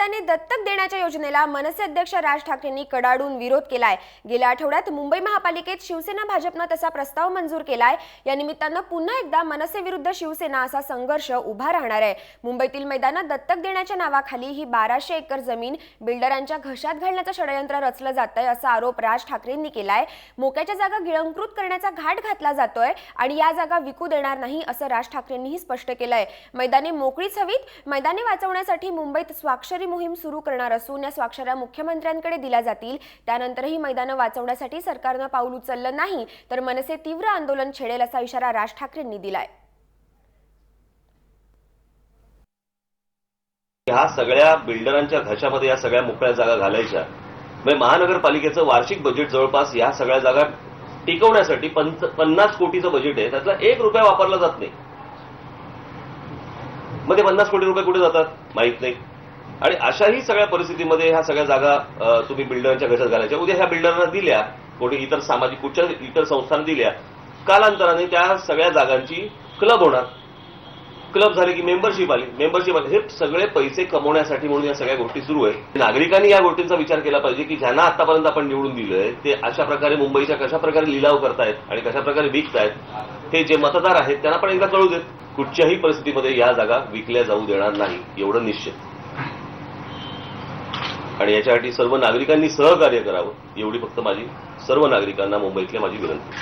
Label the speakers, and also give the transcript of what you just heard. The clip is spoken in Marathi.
Speaker 1: मैदाने दत्तक देण्याच्या योजनेला मनसे अध्यक्ष राज ठाकरेंनी कडाडून विरोध केलाय। गेल्या आठवड्यात मुंबई महापालिकेत शिवसेना भाजपने तसा प्रस्ताव मंजूर केलाय। या निमित्तानं पुन्हा एकदा मनसे विरुद्ध शिवसेना असा संघर्ष उभा राहणार आहे। मुंबईतील मैदाने दत्तक देण्याच्या नावाखाली ही 1200 एकर जमीन बिल्डरांच्या घशात घालण्याचं षडयंत्र रचलं जातंय असा आरोप राज ठाकरेंनी केलाय। मोक्याच्या जागा गिळंकृत करण्याचा घाट घातला जातोय आणि या जागा विकू देणार नाही असं राज ठाकरेंनीही स्पष्ट केलंय। मैदाने मोकळीच हवीत। मैदाने वाचवण्यासाठी मुंबईत स्वाक्षरी मोहीम सुरू करणार असून या स्वाक्षऱ्या मुख्यमंत्र्यांकडे दिल्या जातील। त्यानंतरही मैदाने वाचवण्यासाठी सरकारने पाऊल उचललं नाही तर मनसे तीव्र आंदोलन छेडेल असा इशारा राज ठाकरेंनी दिलाय।
Speaker 2: ह्या सगळ्या बिल्डरांच्या घशामध्ये या सगळ्या मोकळ्या जागा घालायच्या म्हणजे महानगरपालिकेचं वार्षिक बजेट जवळपास या सगळ्या जागा टिकवण्यासाठी 50 कोटीचं बजेट आहे, त्यातला 1 रुपया वापरला जात नाही। मग ते 50 कोटी रुपये कुठे जातात माहित नाही। आणि अशाही सगळ्या परिस्थितीमध्ये ह्या सगळ्या जागा तुम्ही बिल्डरांच्या घशात घालायच्या, उद्या ह्या बिल्डरांना दिल्या, कोणी इतर सामाजिक कुठच्या इतर संस्थांना दिल्या, कालांतराने त्या सगळ्या जागांची क्लब होणार। क्लब झाले की मेंबरशिप आली, हे सगळे पैसे कमवण्यासाठी म्हणून या सगळ्या गोष्टी सुरू आहेत। नागरिकांनी या गोष्टींचा विचार केला पाहिजे की ज्यांना आतापर्यंत आपण निवडून दिलंय ते अशा प्रकारे मुंबईच्या कशा प्रकारे लिलाव करतायत आणि कशा प्रकारे विकतायत हे जे मतदार आहेत त्यांना पण एकदा कळू देत। कुठच्याही परिस्थितीमध्ये या जागा विकल्या जाऊ देणार नाही एवढं निश्चित, आणि याच्यासाठी सर्व नागरिकांनी सहकार्य करावं एवढी फक्त माझी सर्व नागरिकांना मुंबईतल्या माझी विनंती।